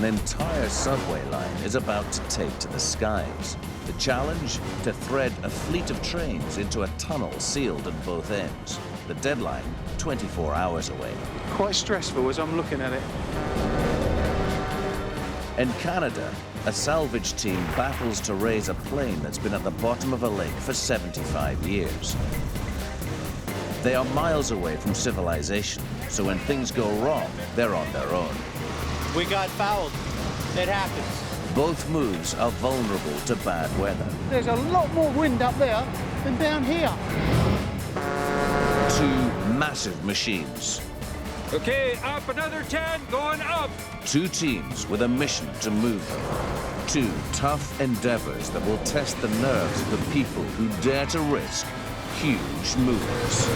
an entire subway line is about to take to the skies. The challenge? To thread a fleet of trains into a tunnel sealed at both ends. The deadline, 24 hours away. Quite stressful as I'm looking at it. In Canada, a salvage team battles to raise a plane that's been at the bottom of a lake for 75 years. They are miles away from civilization, so when things go wrong, they're on their own. We got fouled. It happens. Both moves are vulnerable to bad weather. There's a lot more wind up there than down here. Two massive machines. Okay, up another 10, going up. Two teams with a mission to move them. Two tough endeavors that will test the nerves of the people who dare to risk huge moves.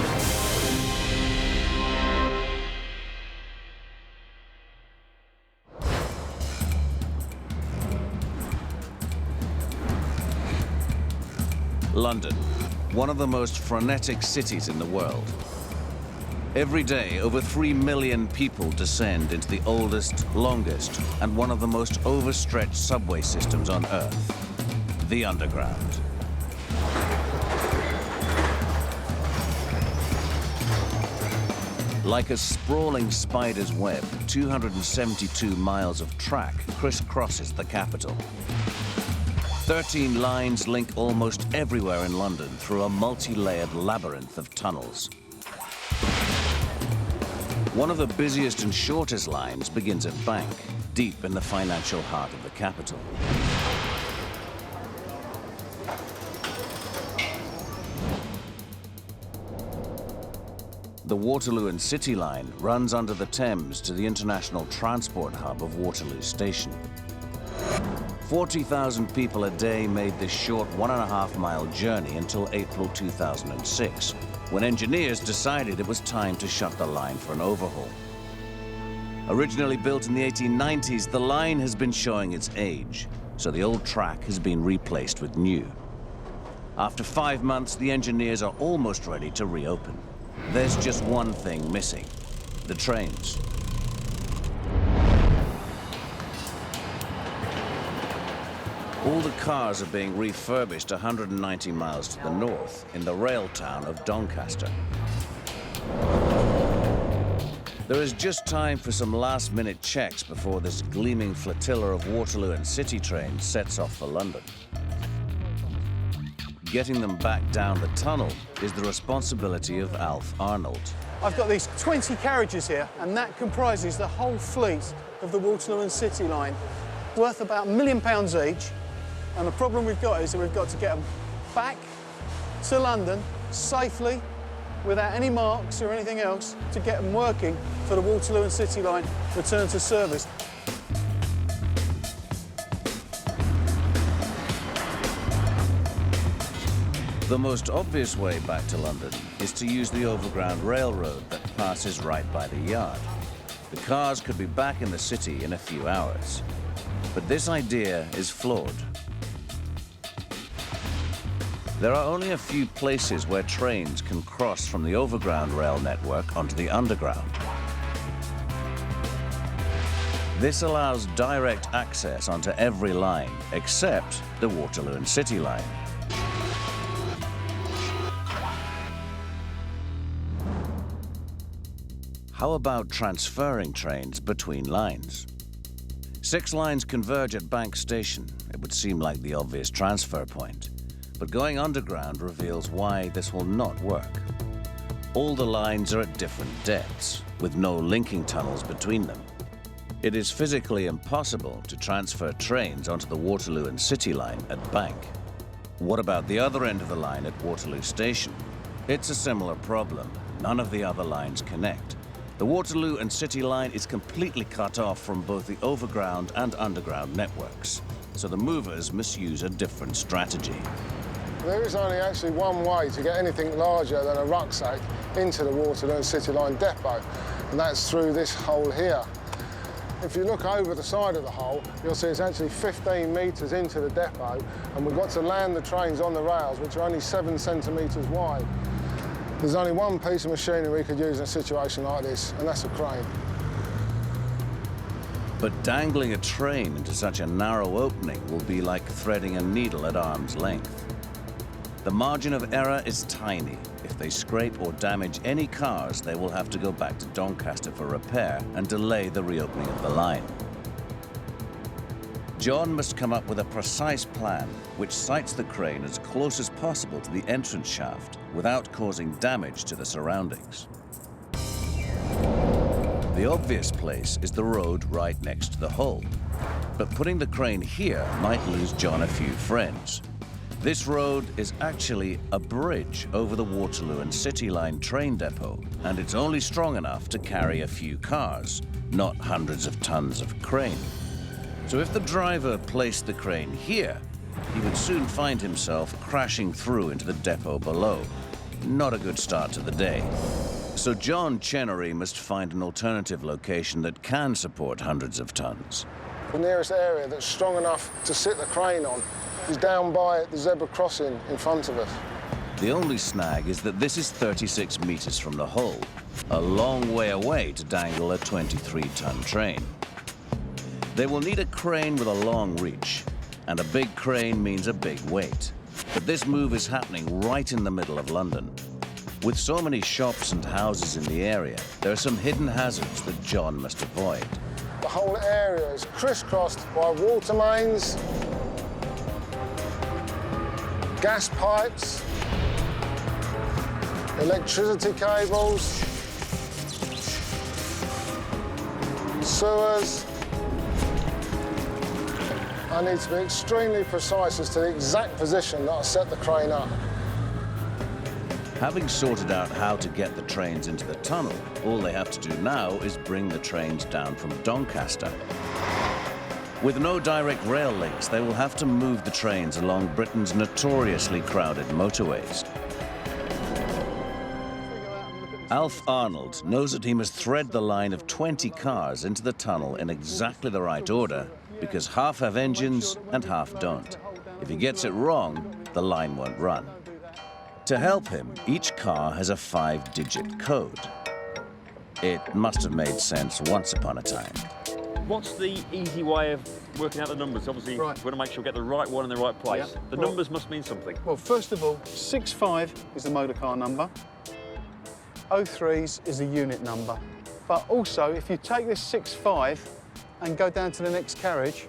London, one of the most frenetic cities in the world. Every day, over 3 million people descend into the oldest, longest, and one of the most overstretched subway systems on Earth, the Underground. Like a sprawling spider's web, 272 miles of track crisscrosses the capital. 13 lines link almost everywhere in London through a multi-layered labyrinth of tunnels. One of the busiest and shortest lines begins at Bank, deep in the financial heart of the capital. The Waterloo and City line runs under the Thames to the international transport hub of Waterloo Station. 40,000 people a day made this short 1.5-mile journey until April 2006, when engineers decided it was time to shut the line for an overhaul. Originally built in the 1890s, the line has been showing its age, so the old track has been replaced with new. After 5 months, the engineers are almost ready to reopen. There's just one thing missing: the trains. All the cars are being refurbished 190 miles to the north in the rail town of Doncaster. There is just time for some last-minute checks before this gleaming flotilla of Waterloo and City trains sets off for London. Getting them back down the tunnel is the responsibility of Alf Arnold. I've got these 20 carriages here, and that comprises the whole fleet of the Waterloo and City line, worth about £1 million each. And the problem we've got is that we've got to get them back to London safely, without any marks or anything else, to get them working for the Waterloo and City line return to service. The most obvious way back to London is to use the overground railroad that passes right by the yard. The cars could be back in the city in a few hours. But this idea is flawed. There are only a few places where trains can cross from the overground rail network onto the underground. This allows direct access onto every line, except the Waterloo and City line. How about transferring trains between lines? 6 lines converge at Bank Station. It would seem like the obvious transfer point. But going underground reveals why this will not work. All the lines are at different depths, with no linking tunnels between them. It is physically impossible to transfer trains onto the Waterloo and City line at Bank. What about the other end of the line at Waterloo Station? It's a similar problem. None of the other lines connect. The Waterloo and City line is completely cut off from both the overground and underground networks, so the movers must use a different strategy. There is only actually one way to get anything larger than a rucksack into the Waterloo and City line depot, and that's through this hole here. If you look over the side of the hole, you'll see it's actually 15 metres into the depot, and we've got to land the trains on the rails, which are only 7 centimetres wide. There's only one piece of machinery we could use in a situation like this, and that's a crane. But dangling a train into such a narrow opening will be like threading a needle at arm's length. The margin of error is tiny. If they scrape or damage any cars, they will have to go back to Doncaster for repair and delay the reopening of the line. John must come up with a precise plan which sites the crane as close as possible to the entrance shaft without causing damage to the surroundings. The obvious place is the road right next to the hull, but putting the crane here might lose John a few friends. This road is actually a bridge over the Waterloo and City Line train depot, and it's only strong enough to carry a few cars, not hundreds of tons of crane. So if the driver placed the crane here, he would soon find himself crashing through into the depot below. Not a good start to the day. So John Chenery must find an alternative location that can support hundreds of tons. The nearest area that's strong enough to sit the crane on is down by the zebra crossing in front of us. The only snag is that this is 36 meters from the hull, a long way away to dangle a 23-ton train. They will need a crane with a long reach, and a big crane means a big weight. But this move is happening right in the middle of London. With so many shops and houses in the area, there are some hidden hazards that John must avoid. The whole area is crisscrossed by water mains, gas pipes, electricity cables, sewers. I need to be extremely precise as to the exact position that I set the crane up. Having sorted out how to get the trains into the tunnel, all they have to do now is bring the trains down from Doncaster. With no direct rail links, they will have to move the trains along Britain's notoriously crowded motorways. Alf Arnold knows that he must thread the line of 20 cars into the tunnel in exactly the right order, because half have engines and half don't. If he gets it wrong, the line won't run. To help him, each car has a 5-digit code. It must have made sense once upon a time. What's the easy way of working out the numbers? Obviously, we want to make sure we get the right one in the right place. Yeah. The numbers must mean something. Well, first of all, 65 is the motor car number. 03s is the unit number. But also, if you take this 65 and go down to the next carriage,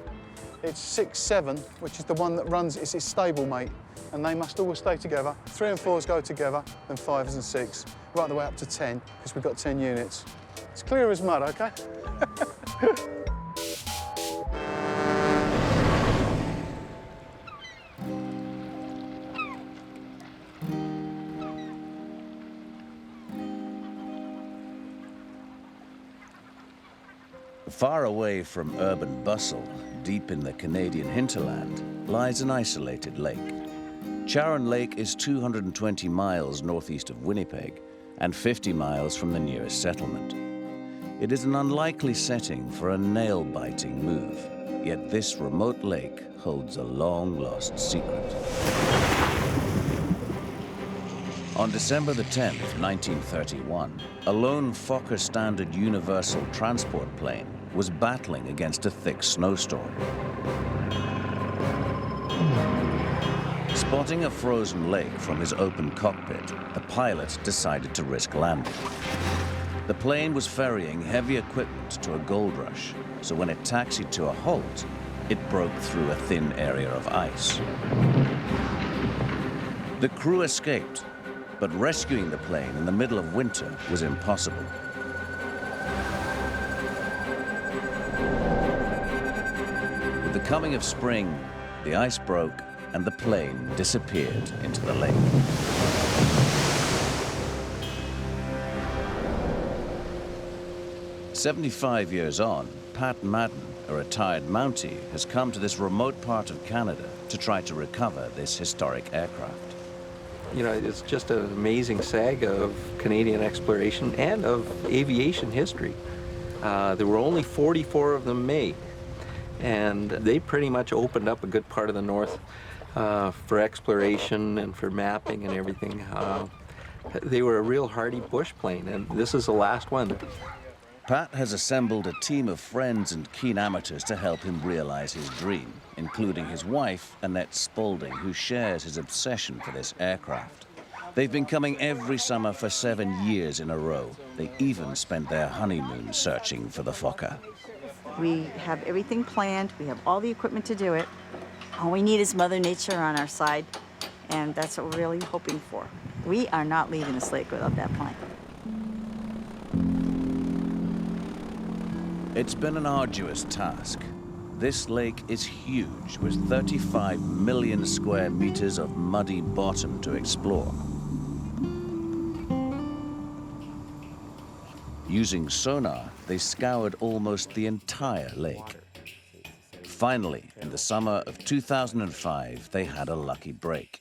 it's 67, which is the one that runs, it's its stablemate. And they must always stay together. 3 and 4s go together, then 5s and 6, right the way up to 10, because we've got 10 units. It's clear as mud, OK? Far away from urban bustle, deep in the Canadian hinterland, lies an isolated lake. Charon Lake is 220 miles northeast of Winnipeg and 50 miles from the nearest settlement. It is an unlikely setting for a nail-biting move, yet this remote lake holds a long-lost secret. On December the 10th, 1931, a lone Fokker Standard Universal transport plane was battling against a thick snowstorm. Spotting a frozen lake from his open cockpit, the pilot decided to risk landing. The plane was ferrying heavy equipment to a gold rush, so when it taxied to a halt, it broke through a thin area of ice. The crew escaped, but rescuing the plane in the middle of winter was impossible. With the coming of spring, the ice broke and the plane disappeared into the lake. "75 years on, Pat Madden, a retired Mountie, has come to this remote part of Canada to try to recover this historic aircraft. You know, it's just an amazing saga of Canadian exploration and of aviation history. There were only 44 of them made, and they pretty much opened up a good part of the north for exploration and for mapping and everything. They were a real hardy bush plane, and this is the last one. Pat has assembled a team of friends and keen amateurs to help him realize his dream, including his wife, Annette Spaulding, who shares his obsession for this aircraft. They've been coming every summer for 7 years in a row. They even spent their honeymoon searching for the Fokker. We have everything planned. We have all the equipment to do it. All we need is Mother Nature on our side, and that's what we're really hoping for. We are not leaving this lake without that plane. It's been an arduous task. This lake is huge, with 35 million square meters of muddy bottom to explore. Using sonar, they scoured almost the entire lake. Finally, in the summer of 2005, they had a lucky break.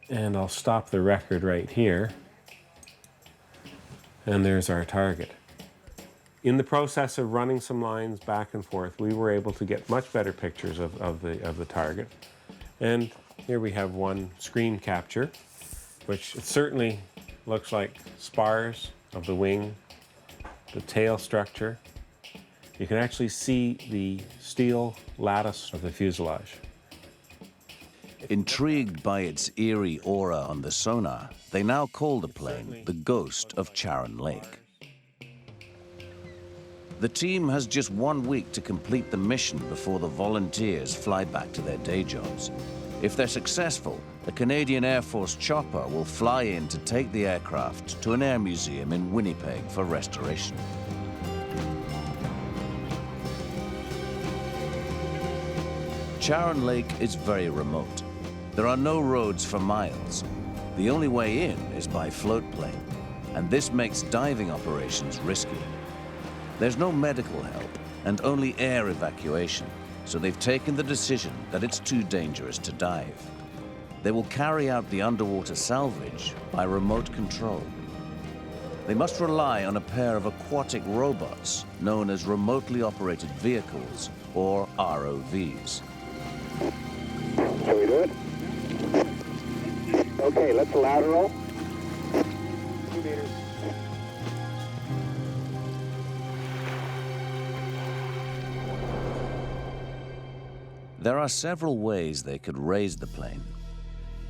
And I'll stop the record right here. And there's our target. In the process of running some lines back and forth, we were able to get much better pictures of the target. And here we have one screen capture, which it certainly looks like spars of the wing, the tail structure. You can actually see the steel lattice of the fuselage. Intrigued by its eerie aura on the sonar, they now call the plane the Ghost of Charon Lake. The team has just 1 week to complete the mission before the volunteers fly back to their day jobs. If they're successful, a Canadian Air Force chopper will fly in to take the aircraft to an air museum in Winnipeg for restoration. Charon Lake is very remote. There are no roads for miles. The only way in is by float plane, and this makes diving operations risky. There's no medical help and only air evacuation, so they've taken the decision that it's too dangerous to dive. They will carry out the underwater salvage by remote control. They must rely on a pair of aquatic robots known as remotely operated vehicles, or ROVs. Shall we do it? Okay, let's lateral. 2 meters. There are several ways they could raise the plane.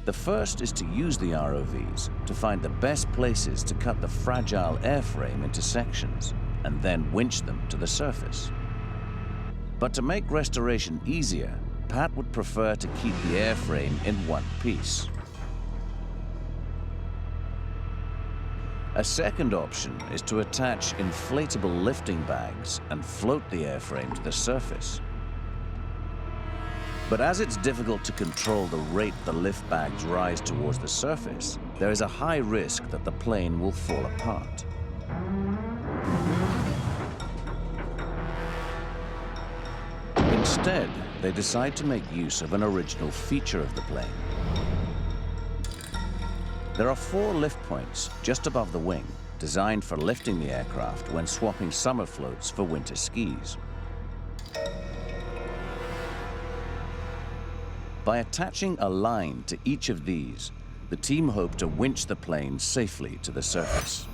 The first is to use the ROVs to find the best places to cut the fragile airframe into sections and then winch them to the surface. But to make restoration easier, Pat would prefer to keep the airframe in one piece. A second option is to attach inflatable lifting bags and float the airframe to the surface. But as it's difficult to control the rate the lift bags rise towards the surface, there is a high risk that the plane will fall apart. Instead, they decide to make use of an original feature of the plane. There are 4 lift points just above the wing, designed for lifting the aircraft when swapping summer floats for winter skis. By attaching a line to each of these, the team hope to winch the plane safely to the surface.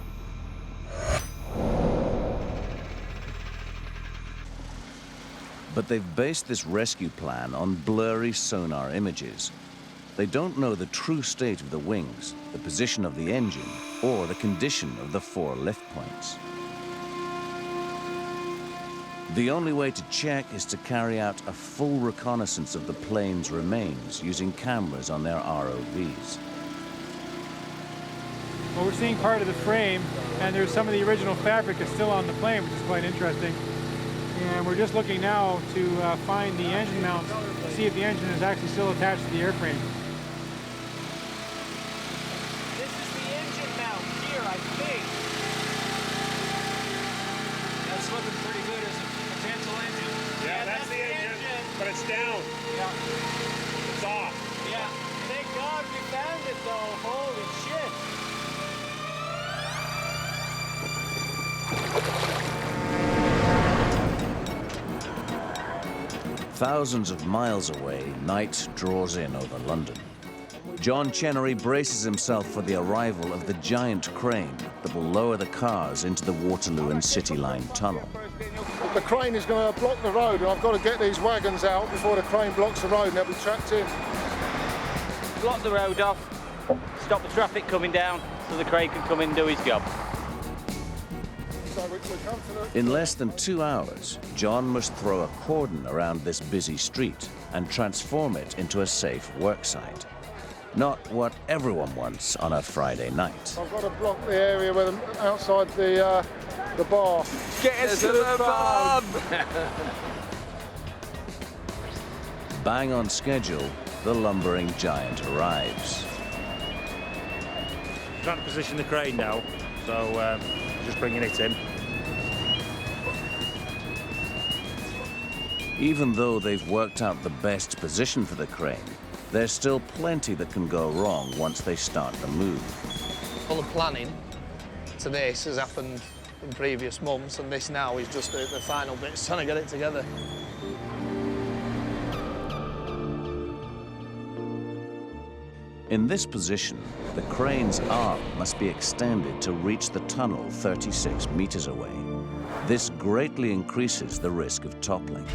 But they've based this rescue plan on blurry sonar images. They don't know the true state of the wings, the position of the engine, or the condition of the 4 lift points. The only way to check is to carry out a full reconnaissance of the plane's remains using cameras on their ROVs. Well, we're seeing part of the frame, and there's some of the original fabric is still on the plane, which is quite interesting. And we're just looking now to find the engine mount, to see if the engine is actually still attached to the airframe. This is the engine mount here, I think. That's looking pretty good as a potential engine. Yeah, that's the engine, but it's down. Yeah. It's off. Yeah. Thank God we found it, though. Holy shit. Thousands of miles away, night draws in over London. John Chenery braces himself for the arrival of the giant crane that will lower the cars into the Waterloo and City Line tunnel. The crane is going to block the road, and I've got to get these wagons out before the crane blocks the road and they'll be trapped in. Block the road off, stop the traffic coming down so the crane can come in and do his job. So we come to the... In less than 2 hours, John must throw a cordon around this busy street and transform it into a safe worksite. Not what everyone wants on a Friday night. I've got to block the area where outside the bar. Get us to the pub! Bang on schedule, the lumbering giant arrives. Trying to position the crane now, so just bringing it in. Even though they've worked out the best position for the crane, there's still plenty that can go wrong once they start the move. All the planning to this has happened in previous months, and this now is just the final bits, trying to get it together. In this position, the crane's arm must be extended to reach the tunnel 36 meters away. This greatly increases the risk of toppling.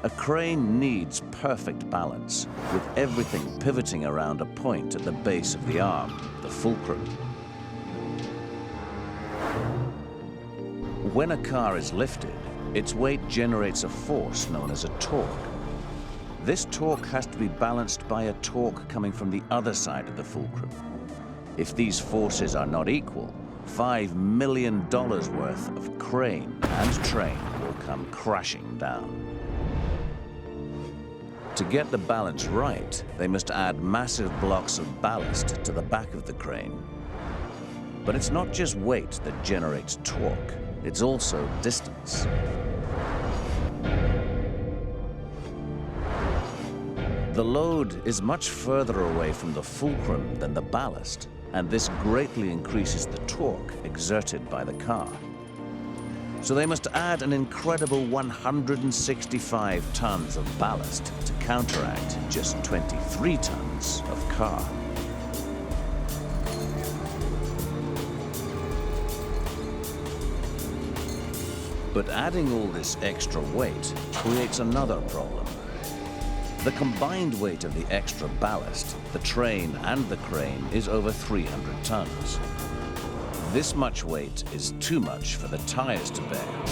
A crane needs perfect balance, with everything pivoting around a point at the base of the arm, the fulcrum. When a car is lifted, its weight generates a force known as a torque. This torque has to be balanced by a torque coming from the other side of the fulcrum. If these forces are not equal, $5 million worth of crane and train will come crashing down. To get the balance right, they must add massive blocks of ballast to the back of the crane. But it's not just weight that generates torque, it's also distance. The load is much further away from the fulcrum than the ballast, and this greatly increases the torque exerted by the car. So they must add an incredible 165 tons of ballast to counteract just 23 tons of car. But adding all this extra weight creates another problem. The combined weight of the extra ballast, the train and the crane is over 300 tons. This much weight is too much for the tires to bear.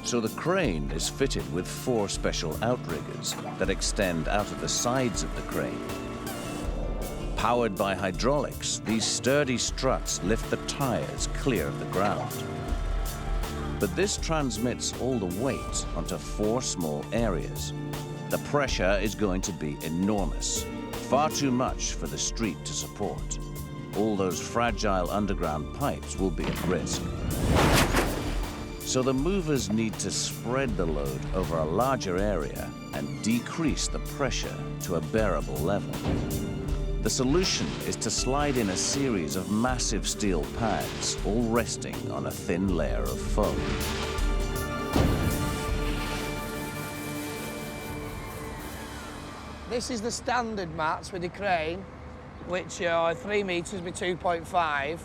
So the crane is fitted with 4 special outriggers that extend out of the sides of the crane. Powered by hydraulics, these sturdy struts lift the tires clear of the ground. But this transmits all the weight onto 4 small areas. The pressure is going to be enormous, far too much for the street to support. All those fragile underground pipes will be at risk. So the movers need to spread the load over a larger area and decrease the pressure to a bearable level. The solution is to slide in a series of massive steel pads, all resting on a thin layer of foam. This is the standard mats with the crane, which are 3 meters by 2.5.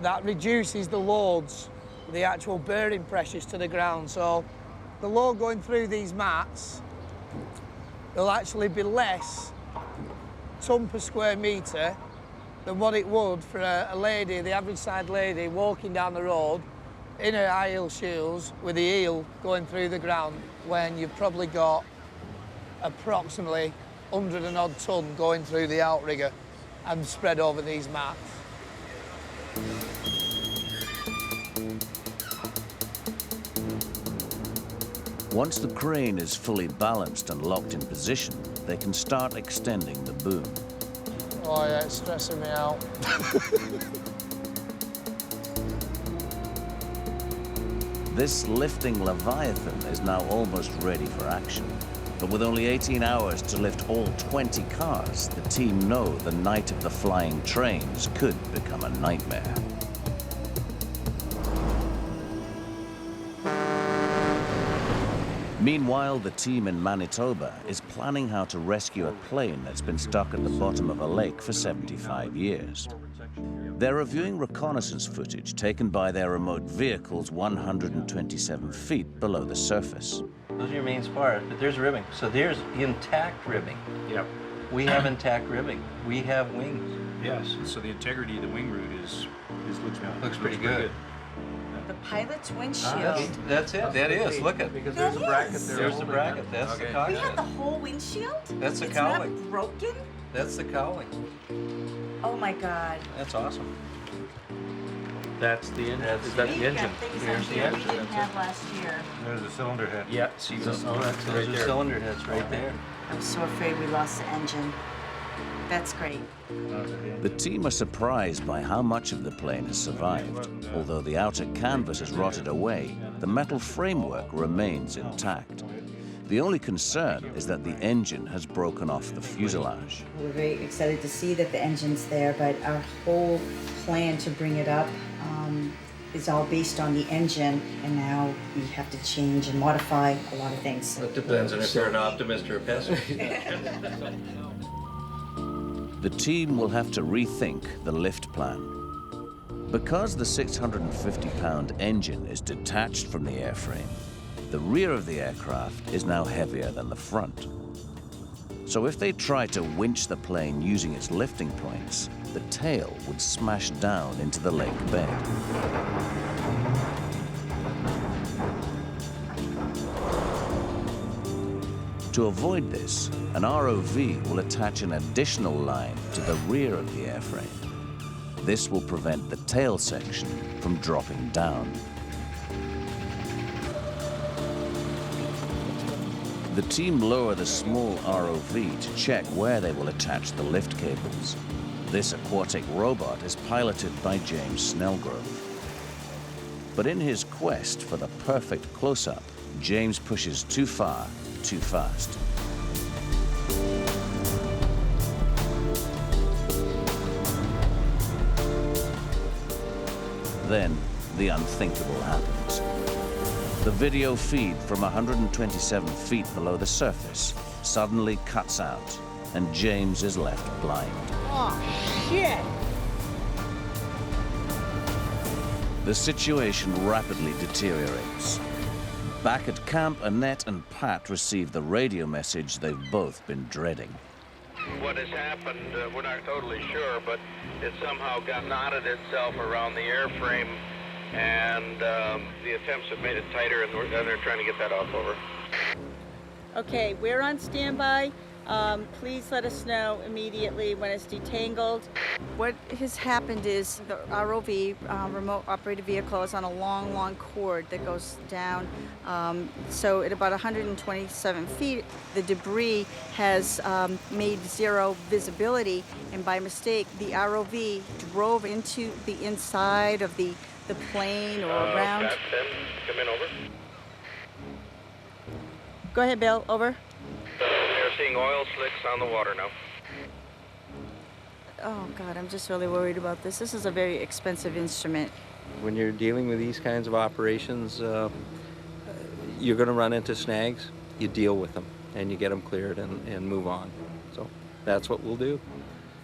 That reduces the loads, the actual bearing pressures to the ground. So the load going through these mats will actually be less ton per square metre than what it would for a lady, the average side lady, walking down the road in her high heel shoes with the heel going through the ground, when you've probably got approximately 100 and odd ton going through the outrigger and spread over these mats. Once the crane is fully balanced and locked in position, they can start extending the boom. Oh yeah, it's stressing me out. This lifting Leviathan is now almost ready for action. But with only 18 hours to lift all 20 cars, the team know the night of the flying trains could become a nightmare. Meanwhile, the team in Manitoba is planning how to rescue a plane that's been stuck at the bottom of a lake for 75 years. They're reviewing reconnaissance footage taken by their remote vehicles 127 feet below the surface. Those are your main spars, but there's ribbing. So there's intact ribbing. Yep. We have intact ribbing. We have wings. Yes. So the integrity of the wing root looks pretty good. The pilot's windshield. That's it. That is. Look at because there's a bracket there. There's the bracket. That's the We cockpit. have the whole windshield? That's the it's cowling. Not broken? That's the cowling. Oh my God. That's awesome. That's the engine. That's We've got things on here we didn't have last year. There's a cylinder head. Yeah. See those? Those are cylinder heads right there. I was so afraid we lost the engine. That's great. The team are surprised by how much of the plane has survived. Although the outer canvas has rotted away, the metal framework remains intact. The only concern is that the engine has broken off the fuselage. We're very excited to see that the engine's there, but our whole plan to bring it up is all based on the engine, and now we have to change and modify a lot of things. It depends on if you're an optimist or a pessimist. The team will have to rethink the lift plan. Because the 650-pound engine is detached from the airframe, the rear of the aircraft is now heavier than the front. So if they try to winch the plane using its lifting points, the tail would smash down into the lake bed. To avoid this, an ROV will attach an additional line to the rear of the airframe. This will prevent the tail section from dropping down. The team lower the small ROV to check where they will attach the lift cables. This aquatic robot is piloted by James Snellgrove. But in his quest for the perfect close-up, James pushes too far, too fast. Then, the unthinkable happens. The video feed from 127 feet below the surface suddenly cuts out, and James is left blind. Oh, shit! The situation rapidly deteriorates. Back at camp, Annette and Pat receive the radio message they've both been dreading. What has happened, we're not totally sure, but it somehow got knotted itself around the airframe, and the attempts have made it tighter, and they're trying to get that off over. Okay, we're on standby. Please let us know immediately when it's detangled. What has happened is the ROV, remote operated vehicle, is on a long, long cord that goes down. So at about 127 feet, the debris has made zero visibility, and by mistake, the ROV drove into the inside of the plane or around. Pat, Ben, come in, over. Go ahead, Bill, over. We're seeing oil slicks on the water now. Oh, God, I'm just really worried about this. This is a very expensive instrument. When you're dealing with these kinds of operations, you're going to run into snags. You deal with them, and you get them cleared and move on. So that's what we'll do.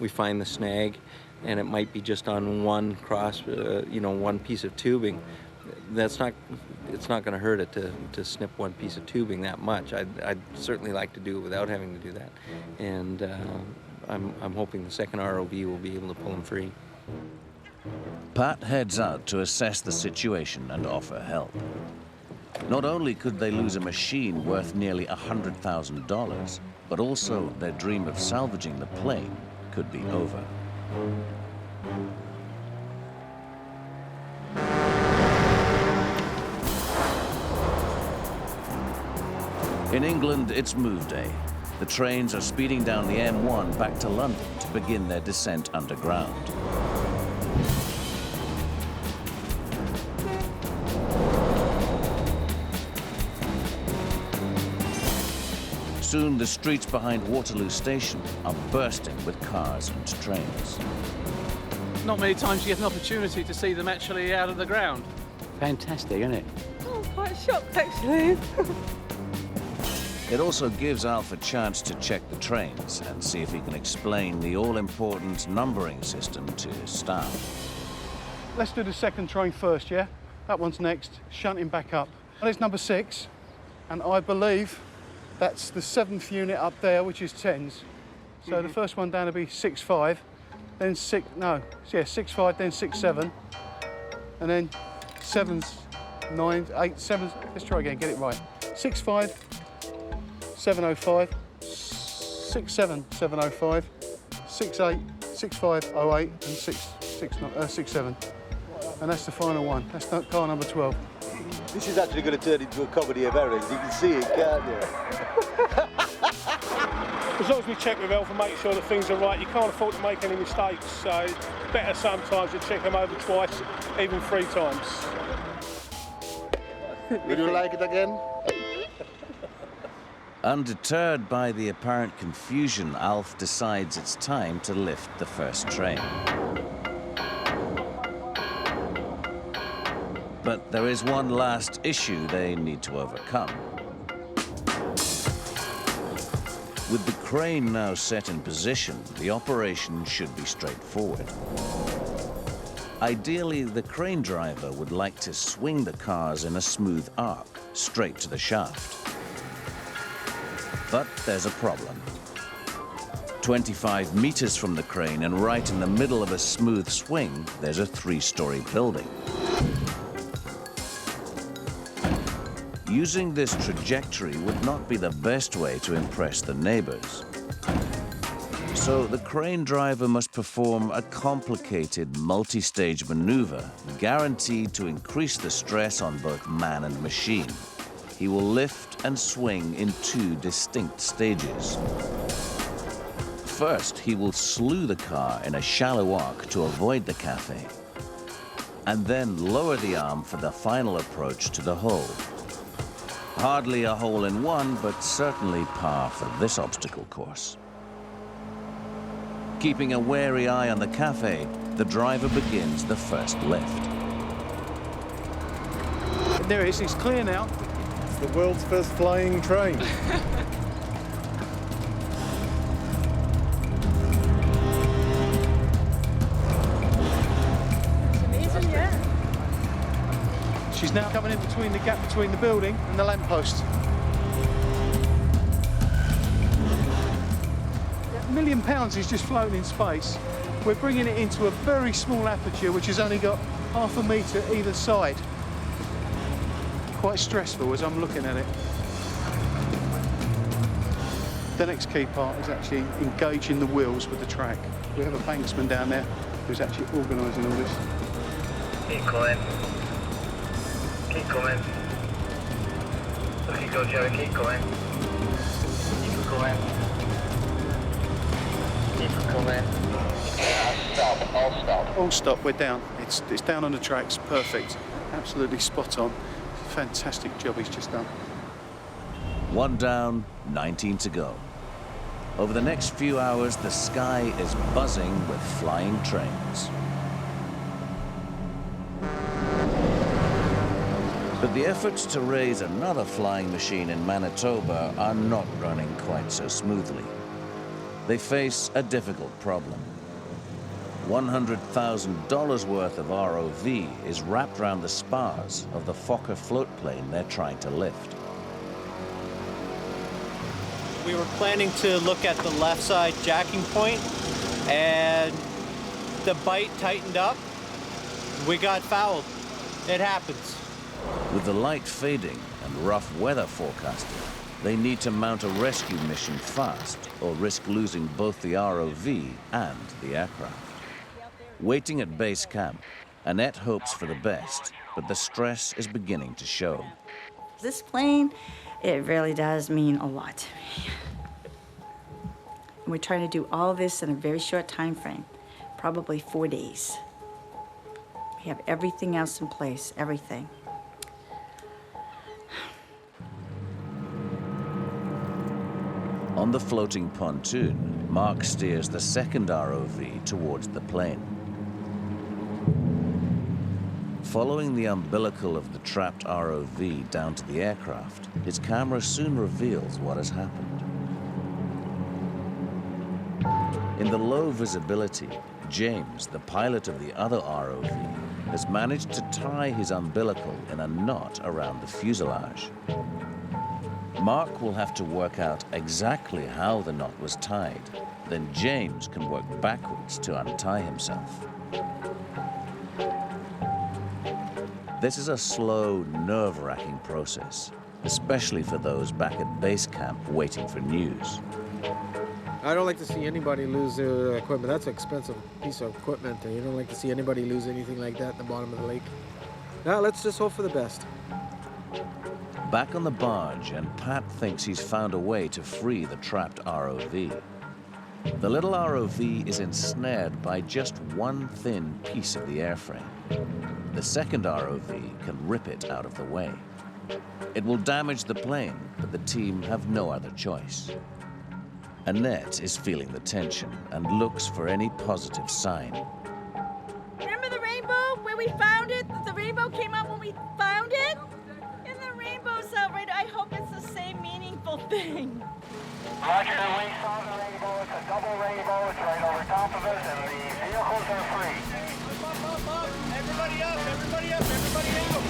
We find the snag, and it might be just on one cross, one piece of tubing. It's not going to hurt it to snip one piece of tubing that much. I'd certainly like to do it without having to do that, and I'm hoping the second ROV will be able to pull them free. Pat heads out to assess the situation and offer help. Not only could they lose a machine worth nearly $100,000, but also their dream of salvaging the plane could be over. In England, it's move day. The trains are speeding down the M1 back to London to begin their descent underground. Soon, the streets behind Waterloo station are bursting with cars and trains. Not many times you get an opportunity to see them actually out of the ground. Fantastic, isn't it? Oh, I'm quite shocked, actually. It also gives Alf a chance to check the trains and see if he can explain the all-important numbering system to his staff. Let's do the second train first, yeah? That one's next, shunting back up. There's number 6, and I believe that's the 7th unit up there, which is 10s. So the first one down will be 6-5, then 6-5, then 6-7, and then 7s, 9s, 8, 7s. Let's try again, get it right. 6-5, 705, 6-7, 705, 6-8, 6-5, 08, and 6-7. And that's the final one. That's car number 12. This is actually going to turn into a comedy of errors. You can see it, can't you? As long as we check with Alf and make sure that things are right, you can't afford to make any mistakes. So it's better sometimes to check them over twice, even 3 times. Would you like it again? Undeterred by the apparent confusion, Alf decides it's time to lift the first train. But there is one last issue they need to overcome. With the crane now set in position, the operation should be straightforward. Ideally, the crane driver would like to swing the cars in a smooth arc, straight to the shaft. But there's a problem. 25 meters from the crane and right in the middle of a smooth swing, there's a 3-story building. Using this trajectory would not be the best way to impress the neighbors. So the crane driver must perform a complicated multi-stage maneuver guaranteed to increase the stress on both man and machine. He will lift and swing in 2 distinct stages. First, he will slew the car in a shallow arc to avoid the cafe, and then lower the arm for the final approach to the hole. Hardly a hole-in-one, but certainly par for this obstacle course. Keeping a wary eye on the cafe, the driver begins the first lift. There it is, it's clear now. It's the world's first flying train. She's now coming in between the gap between the building and the lamppost. £1 million is just floating in space. We're bringing it into a very small aperture, which has only got ½ a metre either side. Quite stressful as I'm looking at it. The next key part is actually engaging the wheels with the track. We have a banksman down there who's actually organising all this. Keep going. Keep coming. Look you go, Jerry, keep going. Keep going. Keep coming. Stop, all stop. All stop, we're down. It's down on the tracks, perfect. Absolutely spot on. Fantastic job he's just done. 1 down, 19 to go. Over the next few hours, the sky is buzzing with flying trains. But the efforts to raise another flying machine in Manitoba are not running quite so smoothly. They face a difficult problem. $100,000 worth of ROV is wrapped around the spars of the Fokker float plane they're trying to lift. We were planning to look at the left side jacking point, and the bite tightened up. We got fouled. It happens. With the light fading and rough weather forecasted, they need to mount a rescue mission fast or risk losing both the ROV and the aircraft. Waiting at base camp, Annette hopes for the best, but the stress is beginning to show. This plane, it really does mean a lot to me. We're trying to do all this in a very short time frame, probably 4 days. We have everything else in place, everything. On the floating pontoon, Mark steers the second ROV towards the plane. Following the umbilical of the trapped ROV down to the aircraft, his camera soon reveals what has happened. In the low visibility, James, the pilot of the other ROV, has managed to tie his umbilical in a knot around the fuselage. Mark will have to work out exactly how the knot was tied. Then James can work backwards to untie himself. This is a slow, nerve-wracking process, especially for those back at base camp waiting for news. I don't like to see anybody lose their equipment. That's an expensive piece of equipment, and you don't like to see anybody lose anything like that at the bottom of the lake. Now, let's just hope for the best. Back on the barge, and Pat thinks he's found a way to free the trapped ROV. The little ROV is ensnared by just one thin piece of the airframe. The second ROV can rip it out of the way. It will damage the plane, but the team have no other choice. Annette is feeling the tension and looks for any positive sign. Remember the rainbow where we found it? The rainbow came out when we found it? And the rainbow's out right. I hope it's the same meaningful thing. Roger, we saw the rainbow. It's a double rainbow. It's right over top of us, and the vehicles are free. Up. Everybody up, everybody up, everybody out.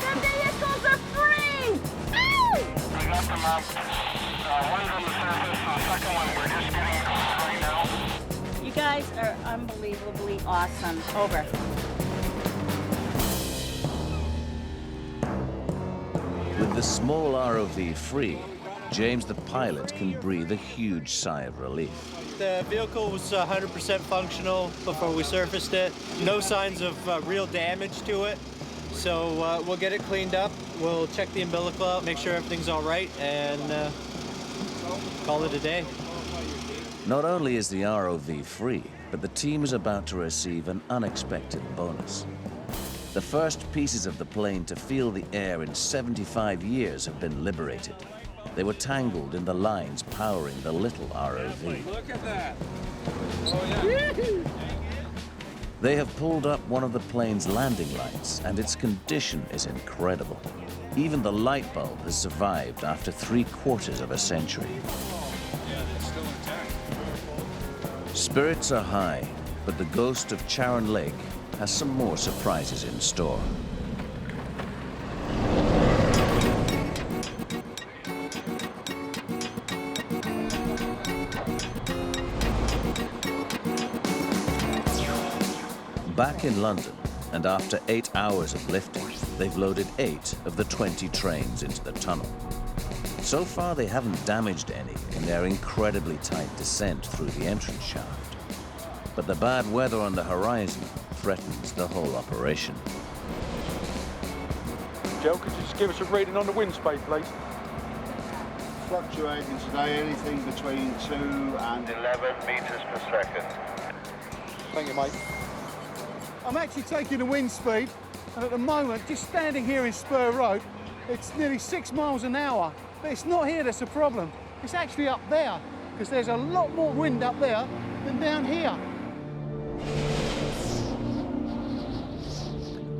The vehicles are free! Ow! We got them up. One's on the surface, the second one we're just getting across right now. You guys are unbelievably awesome. Over. With the small ROV free, James the pilot can breathe a huge sigh of relief. The vehicle was 100% functional before we surfaced it. No signs of real damage to it. So we'll get it cleaned up. We'll check the umbilical out, make sure everything's all right, and call it a day. Not only is the ROV free, but the team is about to receive an unexpected bonus. The first pieces of the plane to feel the air in 75 years have been liberated. They were tangled in the lines powering the little ROV. Look at that. Oh, yeah. They have pulled up one of the plane's landing lights, and its condition is incredible. Even the light bulb has survived after 3/4 of a century. Spirits are high, but the ghost of Charon Lake has some more surprises in store. Back in London, and after 8 hours of lifting, they've loaded 8 of the 20 trains into the tunnel. So far, they haven't damaged any in their incredibly tight descent through the entrance shaft. But the bad weather on the horizon threatens the whole operation. Joe, could you just give us a reading on the wind speed, please? Fluctuating today, anything between 2 and 11 meters per second. Thank you, mate. I'm actually taking the wind speed, and at the moment, just standing here in Spur Road, it's nearly 6 miles an hour. But it's not here that's a problem. It's actually up there, because there's a lot more wind up there than down here.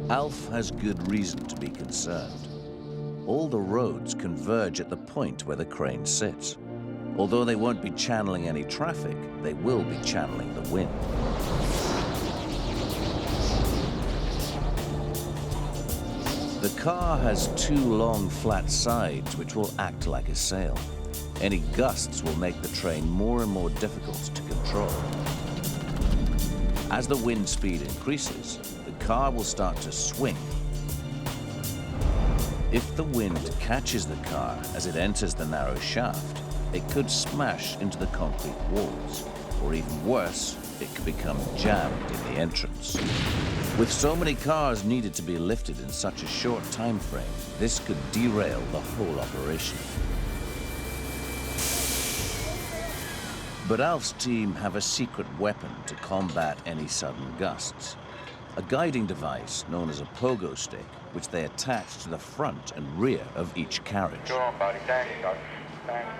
Alf has good reason to be concerned. All the roads converge at the point where the crane sits. Although they won't be channeling any traffic, they will be channeling the wind. The car has 2 long, flat sides which will act like a sail. Any gusts will make the train more and more difficult to control. As the wind speed increases, the car will start to swing. If the wind catches the car as it enters the narrow shaft, it could smash into the concrete walls, or even worse, it could become jammed in the entrance. With so many cars needed to be lifted in such a short time frame, this could derail the whole operation. But Alf's team have a secret weapon to combat any sudden gusts. A guiding device known as a pogo stick, which they attach to the front and rear of each carriage. Go on, buddy. Thanks,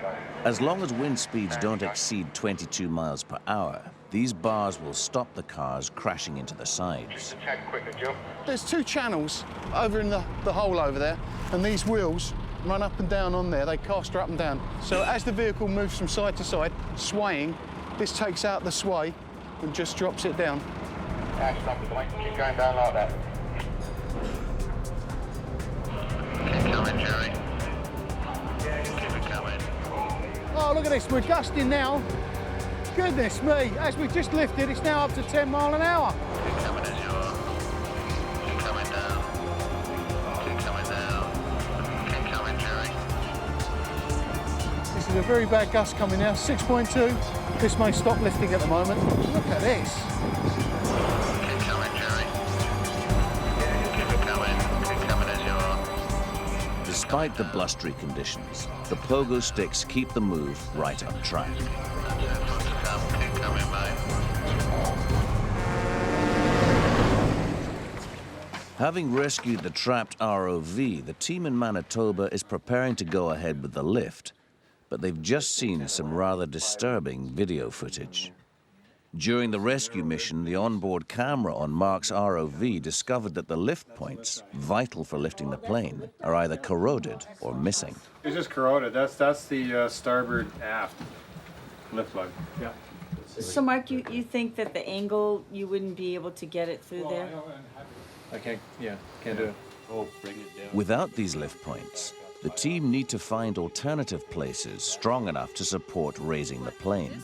buddy. As long as wind speeds don't exceed 22 miles per hour, These bars will stop the cars crashing into the sides. Check quickly, Joe. There's 2 channels over in the hole over there, and these wheels run up and down on there. They caster up and down. So as the vehicle moves from side to side, swaying, this takes out the sway and just drops it down. Stop the point. Keep going down like that. Keep coming, Jerry. Keep it coming. Oh, look at this, we're gusting now. Goodness me, as we just lifted, it's now up to 10 miles an hour. Keep coming as you are. Keep coming down. Keep coming down. Keep coming, Jerry. This is a very bad gust coming now, 6.2. This may stop lifting at the moment. Look at this. Keep coming, Jerry. Keep it coming. Keep coming as you are. Despite the blustery conditions, the pogo sticks keep the move right on track. Keep coming, mate. Having rescued the trapped ROV, the team in Manitoba is preparing to go ahead with the lift, but they've just seen some rather disturbing video footage. During the rescue mission, the onboard camera on Mark's ROV discovered that the lift points, vital for lifting the plane, are either corroded or missing. It's just corroded. That's the starboard aft lift lug. Yeah. So Mark, you think that the angle, you wouldn't be able to get it through there? I can't do it. Oh, bring it down. Without these lift points, the team need to find alternative places strong enough to support raising the plane.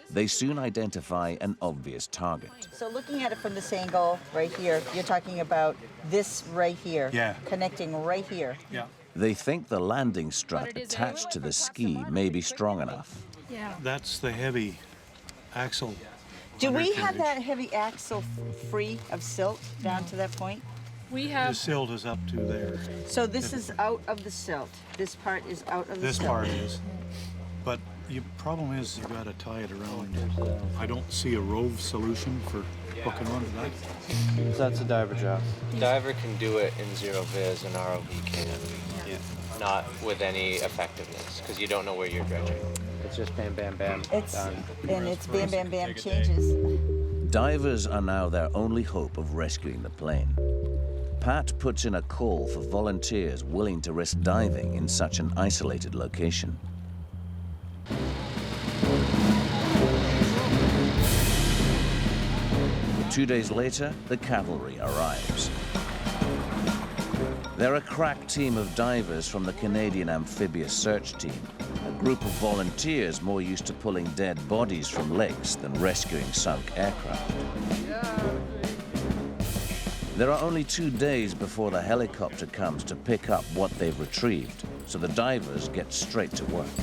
They soon identify an obvious target. So looking at it from this angle right here, you're talking about this right here, connecting right here. Yeah. They think the landing strut attached to the ski may be strong enough. Yeah. That's the heavy axle. Do we have that heavy axle free of silt down to that point? We have. The silt is up to there. So this is out of the silt. This part is out of the silt. This part is. But the problem is you got to tie it around. I don't see a rove solution for hooking onto that. That's a diver job. Diver can do it in zero viz, and ROV can. Yeah. Not with any effectiveness, because you don't know where you're dredging. It's just bam, bam, bam. It's done. And it's bam, bam, bam changes. Divers are now their only hope of rescuing the plane. Pat puts in a call for volunteers willing to risk diving in such an isolated location. Two days later, the cavalry arrives. They're a crack team of divers from the Canadian Amphibious Search Team, a group of volunteers more used to pulling dead bodies from lakes than rescuing sunk aircraft. There are only 2 days before the helicopter comes to pick up what they've retrieved, so the divers get straight to work.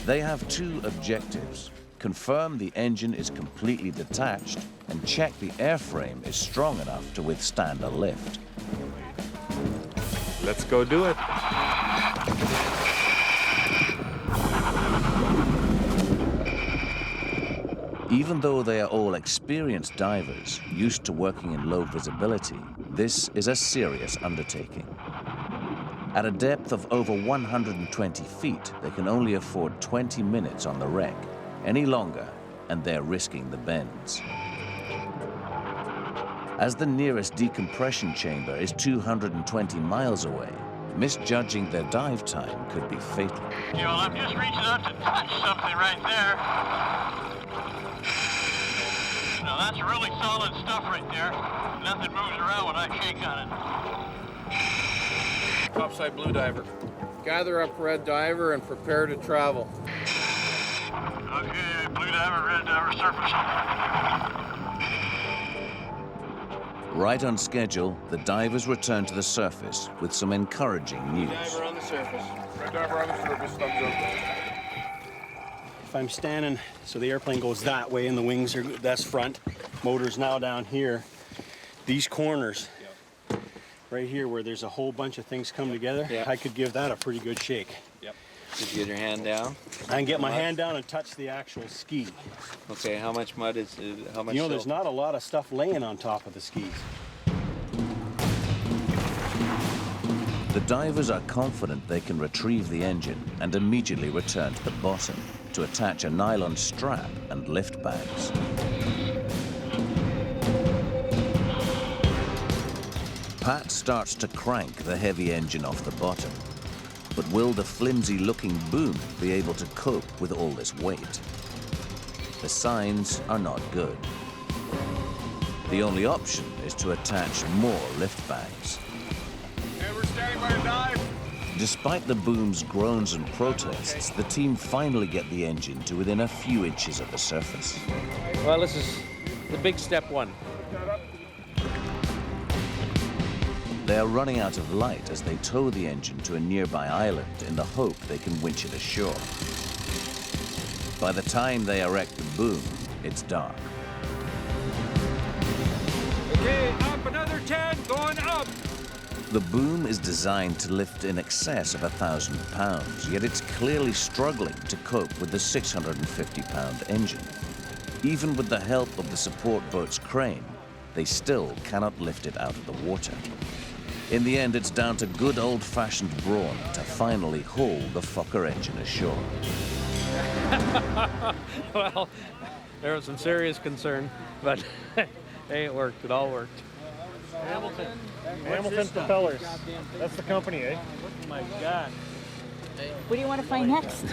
They have 2 objectives: confirm the engine is completely detached and check the airframe is strong enough to withstand a lift. Let's go do it. Even though they are all experienced divers, used to working in low visibility, this is a serious undertaking. At a depth of over 120 feet, they can only afford 20 minutes on the wreck. Any longer, and they're risking the bends. As the nearest decompression chamber is 220 miles away, misjudging their dive time could be fatal. Yeah, well, I'm just reaching out to touch something right there. Now that's really solid stuff right there. Nothing moves around when I shake on it. Topside blue diver. Gather up red diver and prepare to travel. Okay, blue diver, red diver, surface. Right on schedule, the divers return to the surface with some encouraging news. Diver on the surface. Red diver on the surface, thumbs up. If I'm standing, so the airplane goes that way and the wings are, that's front. Motor's now down here. These corners, right here where there's a whole bunch of things come together, I could give that a pretty good shake. Did you get your hand down? I can get my hand down and touch the actual ski. Okay, how much mud is, how much You know, silt? there's not a lot of stuff laying on top of the skis. The divers are confident they can retrieve the engine and immediately return to the bottom to attach a nylon strap and lift bands. Pat starts to crank the heavy engine off the bottom. But will the flimsy-looking boom be able to cope with all this weight? The signs are not good. The only option is to attach more lift bands. Okay, we're standing by to dive. Despite the boom's groans and protests, the team finally get the engine to within a few inches of the surface. Well, this is the big step one. They are running out of light as they tow the engine to a nearby island in the hope they can winch it ashore. By the time they erect the boom, it's dark. Okay, up another 10, going up. The boom is designed to lift in excess of 1,000 pounds, yet it's clearly struggling to cope with the 650-pound engine. Even with the help of the support boat's crane, they still cannot lift it out of the water. In the end, it's down to good old-fashioned brawn to finally haul the Fokker engine ashore. Well, there was some serious concern, but hey, it worked. It all worked. Hamilton propellers. That's the company, eh? Oh my God. What do you want to find next?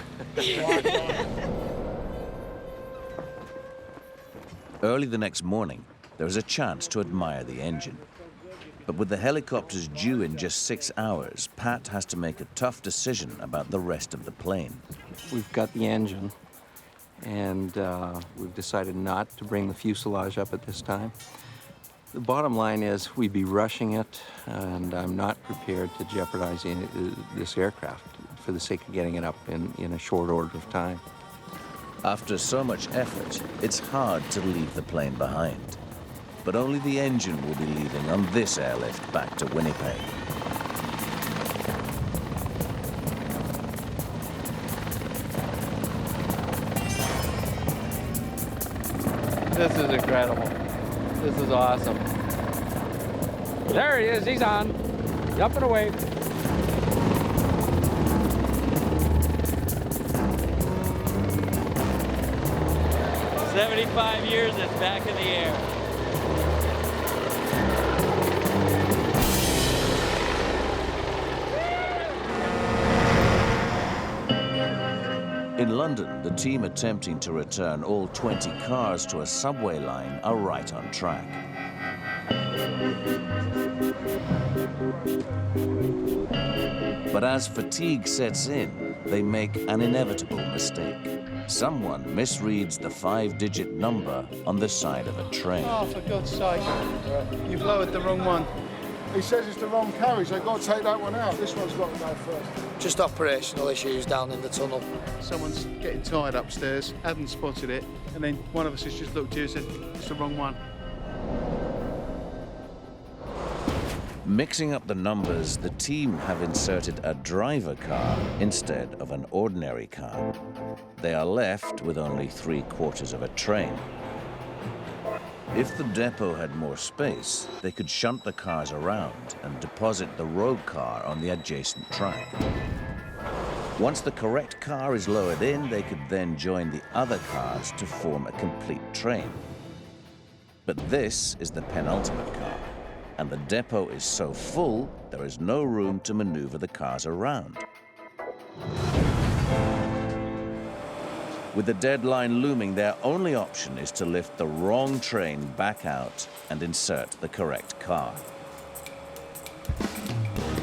Early the next morning, there is a chance to admire the engine. But with the helicopters due in just 6 hours, Pat has to make a tough decision about the rest of the plane. We've got the engine, and we've decided not to bring the fuselage up at this time. The bottom line is we'd be rushing it, and I'm not prepared to jeopardize this aircraft for the sake of getting it up in a short order of time. After so much effort, it's hard to leave the plane behind. But only the engine will be leaving on this airlift back to Winnipeg. This is incredible. This is awesome. There he is. He's on. Up and away. "75 years, it's back in the air." In London, the team attempting to return all 20 cars to a subway line are right on track. But as fatigue sets in, they make an inevitable mistake. Someone misreads the 5-digit number on the side of a train. Oh, for God's sake. You've lowered the wrong one. He says it's the wrong carriage. They've got to take that one out. This one's got to go first. Just operational issues down in the tunnel. Someone's getting tired upstairs, hadn't spotted it, and then one of us has just looked at you and said, it's the wrong one. Mixing up the numbers, the team have inserted a driver car instead of an ordinary car. They are left with only 3/4 of a train. If the depot had more space, they could shunt the cars around and deposit the rogue car on the adjacent track. Once the correct car is lowered in, they could then join the other cars to form a complete train. But this is the penultimate car, and the depot is so full, there is no room to maneuver the cars around. With the deadline looming, their only option is to lift the wrong train back out and insert the correct car.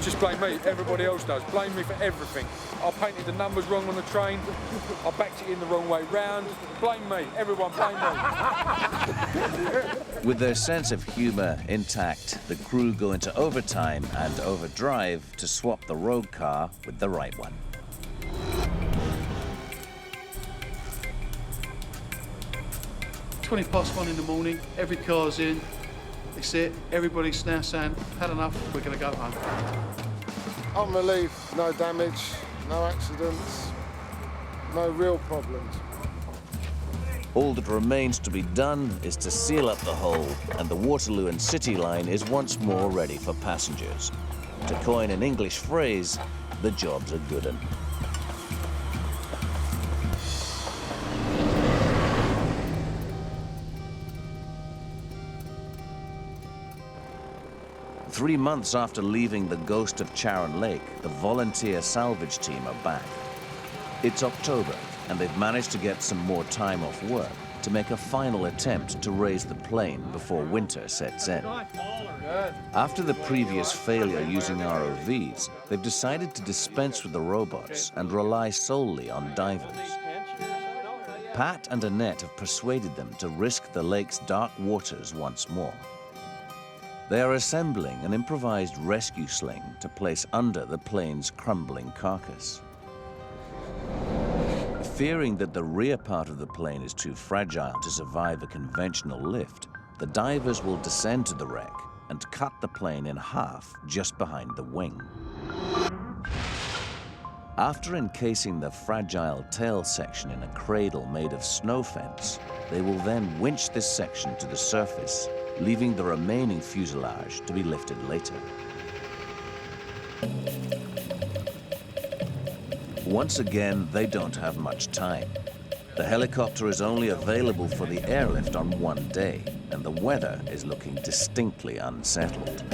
Just blame me, everybody else does. Blame me for everything. I painted the numbers wrong on the train. I backed it in the wrong way round. Blame me, everyone blame me. With their sense of humor intact, the crew go into overtime and overdrive to swap the rogue car with the right one. "1:20 in the morning, every car's in. That's it. Everybody's now saying, had enough, we're going to go home." I'm relieved. No damage, no accidents, no real problems. All that remains to be done is to seal up the hole, and the Waterloo and City line is once more ready for passengers. To coin an English phrase, the job's a good 'un. 3 months after leaving the ghost of Charon Lake, the volunteer salvage team are back. It's October, and they've managed to get some more time off work to make a final attempt to raise the plane before winter sets in. After the previous failure using ROVs, they've decided to dispense with the robots and rely solely on divers. Pat and Annette have persuaded them to risk the lake's dark waters once more. They are assembling an improvised rescue sling to place under the plane's crumbling carcass. Fearing that the rear part of the plane is too fragile to survive a conventional lift, the divers will descend to the wreck and cut the plane in half just behind the wing. After encasing the fragile tail section in a cradle made of snow fence, they will then winch this section to the surface, leaving the remaining fuselage to be lifted later. Once again, they don't have much time. The helicopter is only available for the airlift on one day, and the weather is looking distinctly unsettled.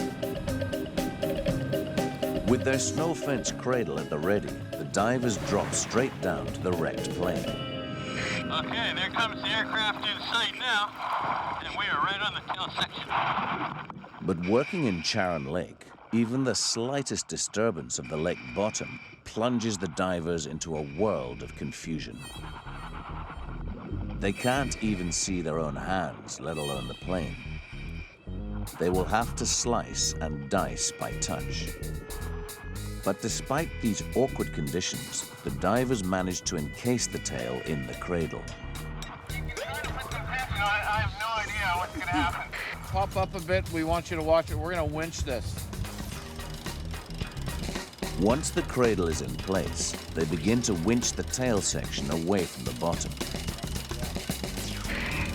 With their snow fence cradle at the ready, the divers drop straight down to the wrecked plane. Okay, there comes the aircraft in sight now, and we are right on the tail section. But working in Charon Lake, even the slightest disturbance of the lake bottom plunges the divers into a world of confusion. They can't even see their own hands, let alone the plane. They will have to slice and dice by touch. But despite these awkward conditions, the divers manage to encase the tail in the cradle. I have no idea what's going to happen. Pop up a bit, we want you to watch it. We're going to winch this. Once the cradle is in place, they begin to winch the tail section away from the bottom.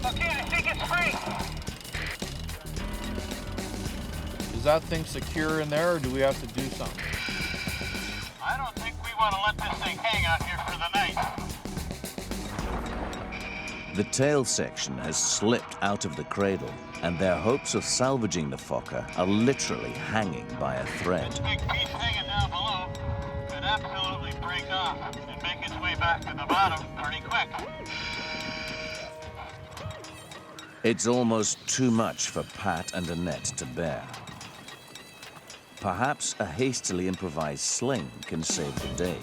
Okay, I think it's free. Is that thing secure in there, or do we have to do something? I don't think we want to let this thing hang out here for the night. The tail section has slipped out of the cradle, and their hopes of salvaging the Fokker are literally hanging by a thread. This big piece hanging down below could absolutely break off and make its way back to the bottom pretty quick. It's almost too much for Pat and Annette to bear. Perhaps a hastily improvised sling can save the day.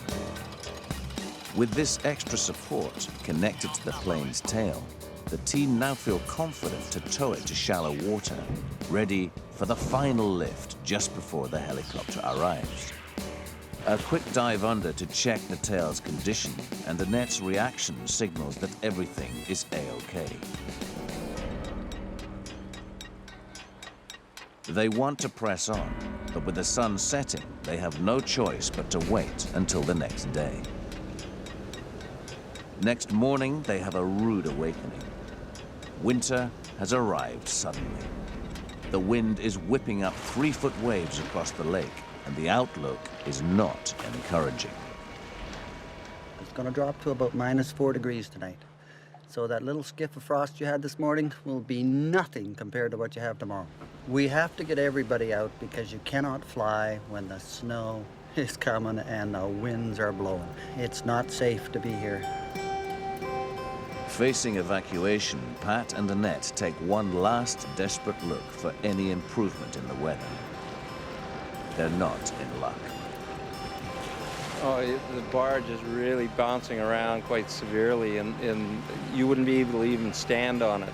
With this extra support connected to the plane's tail, the team now feel confident to tow it to shallow water, ready for the final lift just before the helicopter arrives. A quick dive under to check the tail's condition, and Annette's reaction signals that everything is A-OK. They want to press on, but with the sun setting, they have no choice but to wait until the next day. Next morning, they have a rude awakening. Winter has arrived suddenly. The wind is whipping up 3-foot waves across the lake, and the outlook is not encouraging. It's going to drop to about -4 degrees tonight. So that little skiff of frost you had this morning will be nothing compared to what you have tomorrow. We have to get everybody out because you cannot fly when the snow is coming and the winds are blowing. It's not safe to be here. Facing evacuation, Pat and Annette take one last desperate look for any improvement in the weather. They're not in luck. Oh, the barge is really bouncing around quite severely, and you wouldn't be able to even stand on it.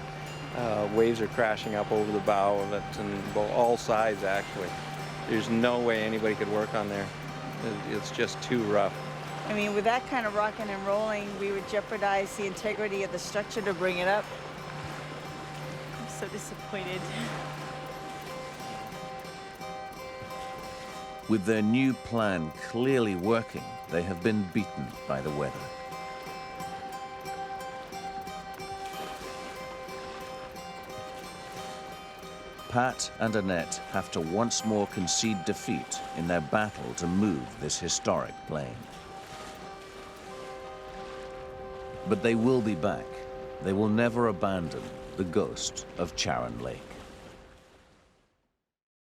Waves are crashing up over the bow of it, and all sides, actually. There's no way anybody could work on there. It's just too rough. I mean, with that kind of rocking and rolling, we would jeopardize the integrity of the structure to bring it up. I'm so disappointed. With their new plan clearly working, they have been beaten by the weather. Pat and Annette have to once more concede defeat in their battle to move this historic plane. But they will be back. They will never abandon the ghost of Charon Lake.